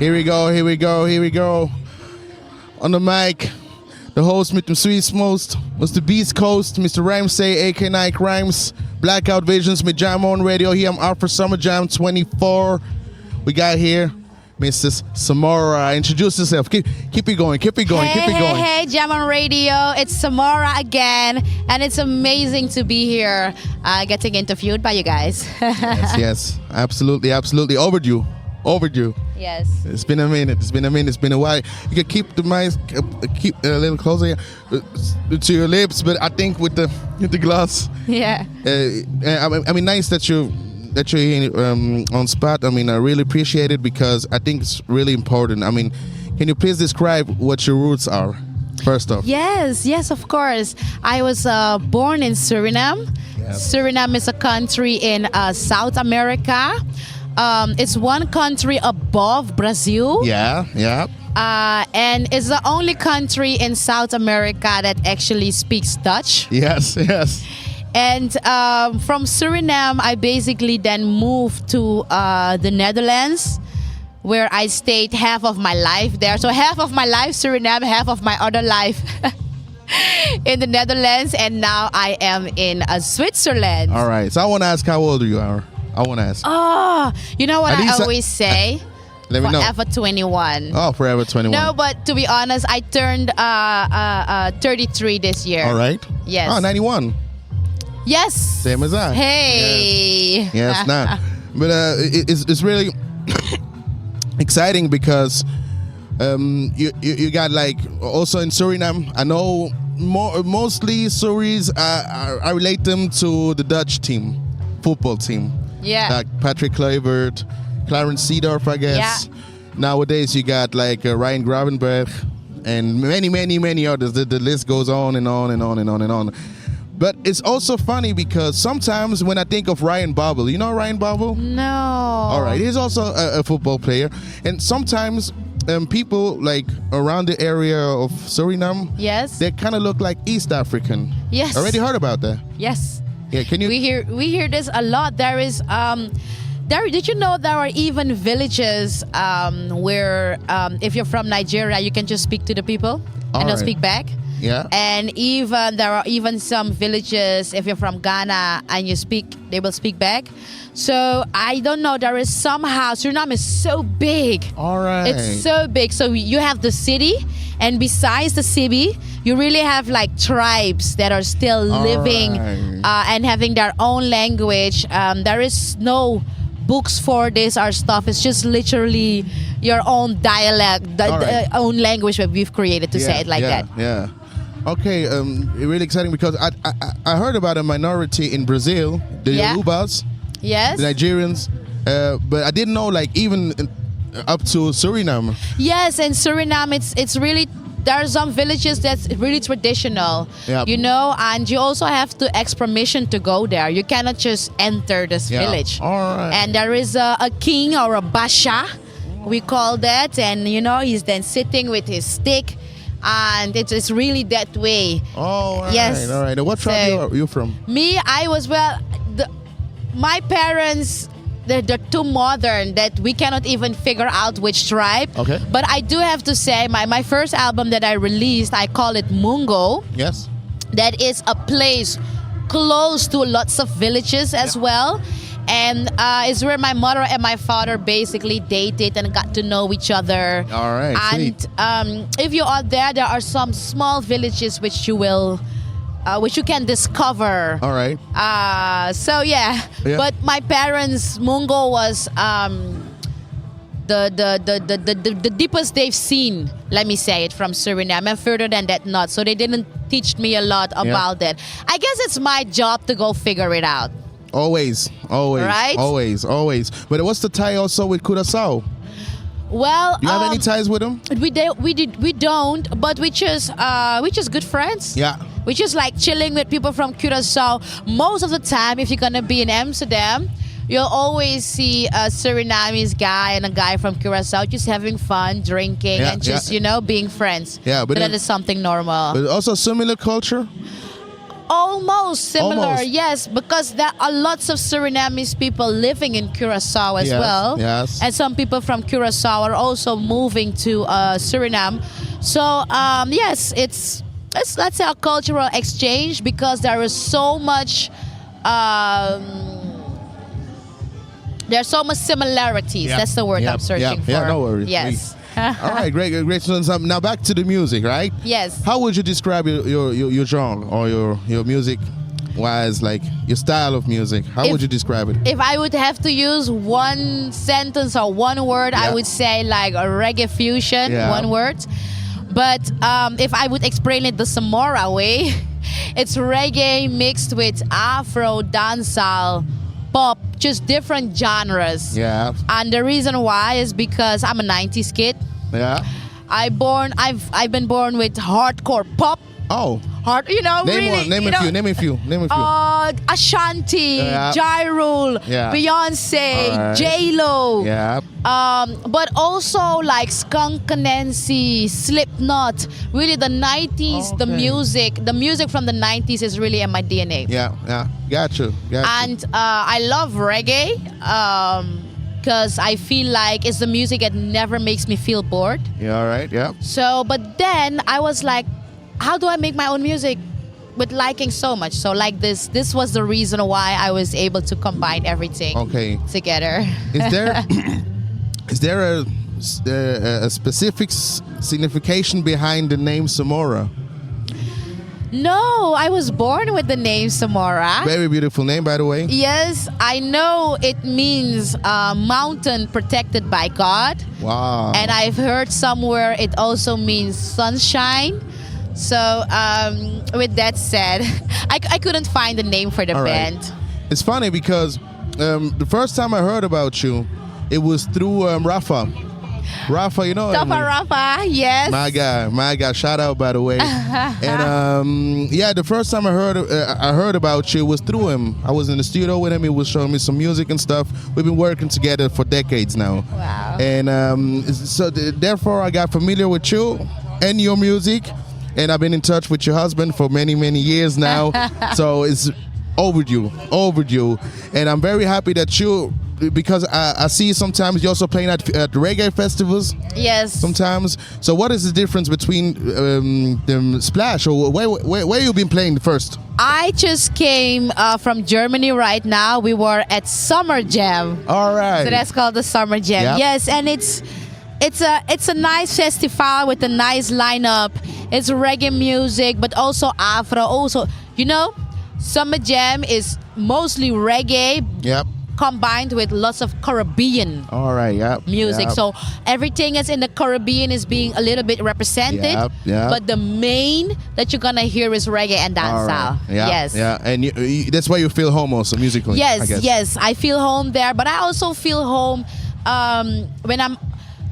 Here we go, here we go, here we go. On the mic, the host mit dem Swiss Most, Mr. Beast Coast, Mr. Ramsey, AK Nike Rhymes, Blackout Visions mit Jam on Radio here on Afro Summer Jam 24. We got here Mrs. Samora. Introduce yourself. Keep it going, keep it going, keep it going. Hey, Jam on Radio. It's Samora again, and it's amazing to be here getting interviewed by you guys. yes, absolutely, absolutely. Overdue. Yes. It's been a minute. It's been a while. You can keep the mic, keep a little closer to your lips, but I think with the glass. Yeah. I mean, nice that you're here on spot. I mean, I really appreciate it because I think it's really important. I mean, can you please describe what your roots are? First off. Yes, of course. I was born in Suriname. Yep. Suriname is a country in South America. It's one country above Brazil. Yeah. And it's the only country in South America that actually speaks Dutch. Yes. And from Suriname, I basically then moved to the Netherlands, where I stayed half of my life there. So half of my life Suriname, half of my other life in the Netherlands, and now I am in Switzerland. All right. So I want to ask how old you are. I want to ask. Oh, you know what I always say? Let me know. Forever 21. Oh, forever 21. No, but to be honest, I turned 33 this year. All right. Yes. Oh, 91. Yes. Same as I. Hey. Yes, nah. But it's really exciting because you got like also in Suriname. I know mostly Suris. I relate them to the Dutch team, football team. Yeah. Like Patrick Kluivert, Clarence Seedorf, I guess. Yeah. Nowadays you got like Ryan Gravenberch and many others. The list goes on and on and on and on and on. But it's also funny because sometimes when I think of Ryan Babel, you know Ryan Babel? No. All right, he's also a football player. And sometimes people like around the area of Suriname, Yes. they kind of look like East African. Yes. Already heard about that? Yes. Yeah, can you? We hear this a lot. There is did you know there are even villages where if you're from Nigeria, you can just speak to the people and they'll speak back. Yeah. And even there are even some villages, if you're from Ghana and you speak, they will speak back. So I don't know. There is somehow Suriname is so big. All right. It's so big. So you have the city, and besides the city, you really have like tribes that are still living and having their own language. There is no books for this or stuff. It's just literally your own dialect, own language that we've created to say it like that. Yeah. Okay, really exciting because I heard about a minority in Brazil, the Yorubas, Yes. the Nigerians, but I didn't know like even up to Suriname. Yes, in Suriname, it's really, there are some villages that's really traditional, you know, and you also have to ask permission to go there. You cannot just enter this village. All right. And there is a king or a basha, we call that, and you know, he's then sitting with his stick, and it's really that way. Oh, all right. Yes. All right. What tribe are you from? Me, I was, my parents, they're too modern that we cannot even figure out which tribe. Okay. But I do have to say, my first album that I released, I call it Mungo. Yes. That is a place close to lots of villages as well. And it's where my mother and my father basically dated and got to know each other. All right, and if you are there are some small villages which you can discover. All right. So yeah. But my parents, Mungo was the deepest they've seen, let me say it, from Suriname, and further than that not. So they didn't teach me a lot about that. I guess it's my job to go figure it out. Always. Right? Always. But what's the tie also with Curaçao? Well, you have any ties with them? We don't, but we just good friends. Yeah. We just like chilling with people from Curaçao. Most of the time, if you're gonna be in Amsterdam, you'll always see a Surinamese guy and a guy from Curaçao just having fun, drinking, and just being friends. Yeah, but that is something normal. But also similar culture. Almost similar, Almost. yes, because there are lots of Surinamese people living in Curacao as Yes, well. yes. And some people from Curacao are also moving to Suriname. So, yes, it's let's say a cultural exchange because there is so much. There's so much similarities. Yep. That's the word Yep. I'm searching Yep. for. Yeah, no worries. Yes. All right, great. So now back to the music, right? Yes. How would you describe your genre or your music wise, like your style of music? How would you describe it? If I would have to use one sentence or one word, I Yeah. would say like a reggae fusion, Yeah. one word. But if I would explain it the Samora way, it's reggae mixed with Afro, dancehall, pop, just different genres. Yeah. And the reason why is because I'm a 90s kid. Yeah. I've been born with hardcore pop. Oh. Really. Name a few. Ashanti, Yeah. Ja Rule, Yeah. Beyonce, Alright. J-Lo. Yeah. But also like Skunk Nancy, Slipknot. Really, the 90s, the music from the 90s is really in my DNA. Yeah. Got you. And I love reggae because I feel like it's the music that never makes me feel bored. Yeah. All right. Yeah. So, but then I was like, how do I make my own music with liking so much? So like this was the reason why I was able to combine everything together. Is there a specific signification behind the name Samora? No, I was born with the name Samora. Very beautiful name, by the way. Yes, I know it means mountain protected by God. Wow. And I've heard somewhere it also means sunshine. So with that said, I couldn't find a name for the All right. band. It's funny because the first time I heard about you, it was through Rafa. Rafa, you know. Rafa, yes. My guy. Shout out, by the way. And the first time I heard about you was through him. I was in the studio with him. He was showing me some music and stuff. We've been working together for decades now. Wow. And therefore, I got familiar with you and your music. And I've been in touch with your husband for many, many years now. So it's overdue. And I'm very happy that because I see sometimes you're also playing at reggae festivals. Yes. Sometimes. So what is the difference between the Splash or where you been playing first? I just came from Germany right now. We were at Summer Jam. All right. So that's called the Summer Jam. Yep. Yes, and it's a nice festival with a nice lineup. It's reggae music, but also Afro. Also, Summer Jam is mostly reggae. Yep. Combined with lots of Caribbean music. Yep. So everything that's in the Caribbean is being a little bit represented. Yep. But the main that you're gonna hear is reggae and dancehall. Right. Yeah, yes. Yeah. And that's why you feel home also musically. Yes, I guess. yes. I feel home there, but I also feel home when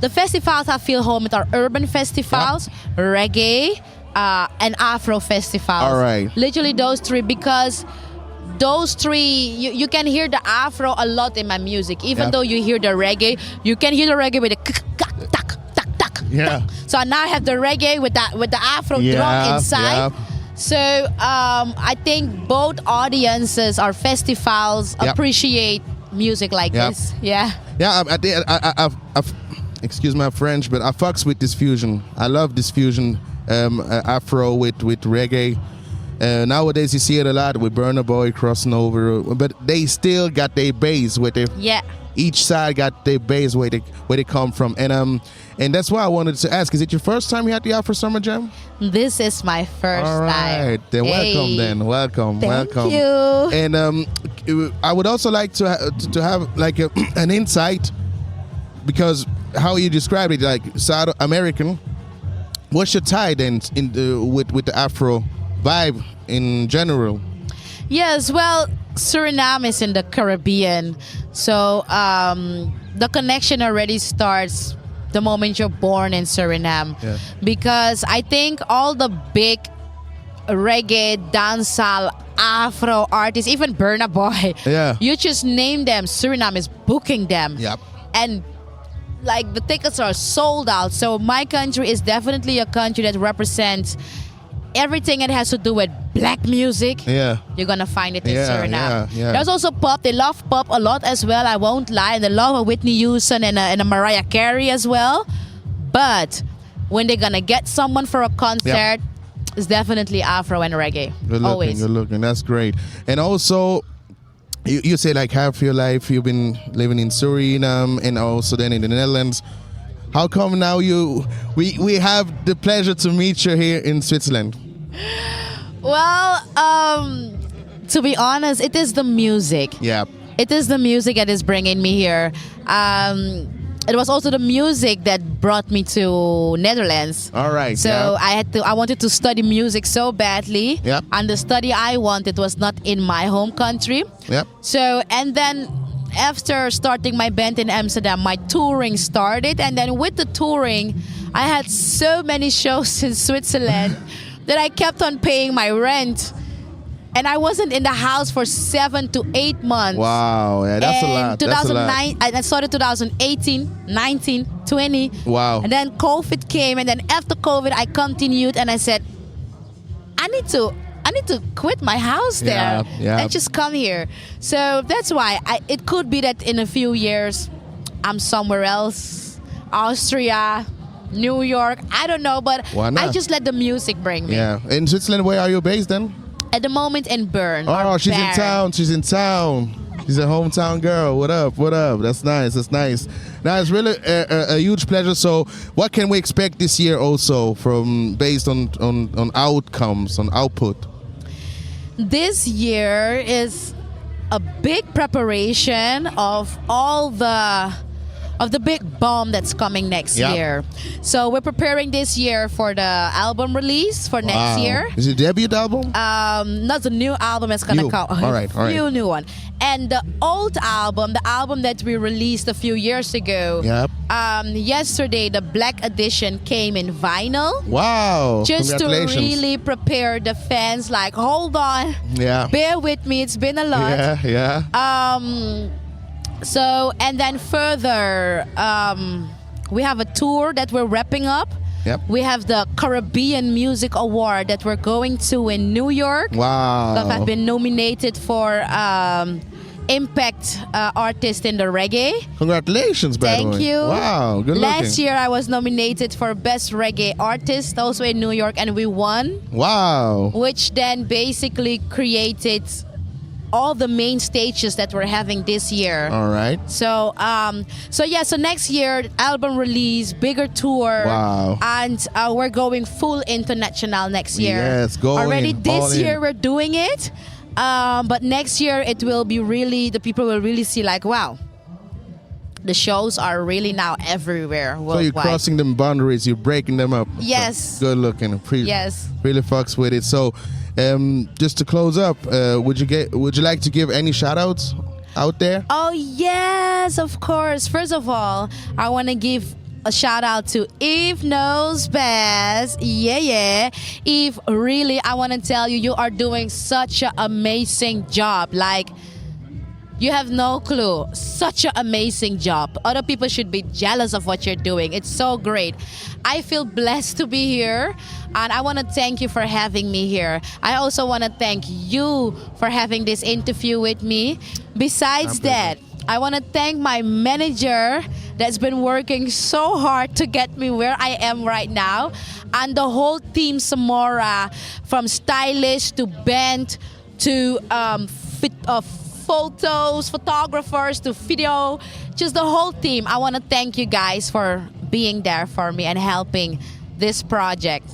the festivals I feel home at are urban festivals, reggae, and Afro festivals. All right. Literally those three, because those three, you can hear the Afro a lot in my music. Even though you hear the reggae, you can hear the reggae with the tak. Yeah. So now I have the reggae with the Afro drum inside. Yeah. So I think both audiences or festivals appreciate music like this. Yeah. Yeah. I've excuse my French, but I fucks with this fusion. I love this fusion, Afro with reggae. Nowadays you see it a lot with Burna Boy crossing over, but they still got their bass where they each side got their bass where they come from, and that's why I wanted to ask: is it your first time here at the Afro Summer Jam? This is my first All right, time. then welcome. Then welcome. Thank you. And I would also like to have like an insight, because how you described it, like South American. What's your tie then with the Afro vibe in general? Yes, well, Suriname is in the Caribbean, so the connection already starts the moment you're born in Suriname. Yeah. Because I think all the big reggae, dancehall, Afro artists, even Burna Boy, you just name them, Suriname is booking them. Yep. And like the tickets are sold out. So my country is definitely a country that represents everything that has to do with black music, Yeah. you're gonna find it in Yeah, Suriname. yeah. There's also pop. They love pop a lot as well. I won't lie. They love a Whitney Houston and a Mariah Carey as well. But when they're gonna get someone for a concert, it's definitely Afro and reggae. Good looking, Always. good looking. That's great. And also, you say like half your life you've been living in Suriname and also then in the Netherlands. How come now we have the pleasure to meet you here in Switzerland? Well, to be honest, it is the music. Yeah. It is the music that is bringing me here. It was also the music that brought me to Netherlands. All right. So I wanted to study music so badly. Yep. And the study I wanted was not in my home country. Yep. So, and then after starting my band in Amsterdam, my touring started. And then with the touring, I had so many shows in Switzerland that I kept on paying my rent. And I wasn't in the house for 7 to 8 months. Wow, yeah, that's and a lot. That's a lot. I started 2018, 19, 20. Wow. And then COVID came, and then after COVID, I continued, and I said, I need to quit my house there and just come here. So that's why it could be that in a few years, I'm somewhere else, Austria, New York. I don't know, but Why not? I just let the music bring me. Yeah. In Switzerland, where are you based then? At the moment in Bern. Oh, or she's in Bern. town. She's in town. She's a hometown girl. What up? What up? That's nice. That's nice. Now it's really a huge pleasure. So, what can we expect this year also from based on outcomes, on output? This year is a big preparation of all the big bomb that's coming next year. So we're preparing this year for the album release for next year. Is it debut album? Not the new album that's gonna New. come. All right. Few new one. And the old album, the album that we released a few years ago. Yep. Yesterday, the Black Edition came in vinyl. Wow. Just to Congratulations. really prepare the fans. Like, hold on. Yeah. Bear with me. It's been a lot. Yeah. So, and then further, we have a tour that we're wrapping up. Yep. We have the Caribbean Music Award that we're going to in New York. Wow. I've been nominated for Impact Artist in the Reggae. Congratulations, by the way. Thank you. Wow. Good Last looking. year, I was nominated for Best Reggae Artist, also in New York, and we won. Wow. Which then basically created all the main stages that we're having this year. All right. So so next year, album release, bigger tour. Wow. And we're going full international next year. Yes, going already all this in. year we're doing it, but next year it will be really, the people will really see like, wow, the shows are really now everywhere So worldwide. you're crossing them boundaries, you're breaking them up. Yes. Good looking. Yes. Really fucks with it. So, just to close up, would you like to give any shout outs out there? Oh yes, of course. First of all, I want to give a shout out to Eve Knows Best. Yeah. Eve, really, I want to tell you, you are doing such an amazing job. Like, you have no clue. Such an amazing job. Other people should be jealous of what you're doing. It's so great. I feel blessed to be here, and I want to thank you for having me here. I also want to thank you for having this interview with me. Besides that, I want to thank my manager that's been working so hard to get me where I am right now, and the whole team Samora, from stylist to band to photos, photographers to video, just the whole team. I want to thank you guys for being there for me and helping this project.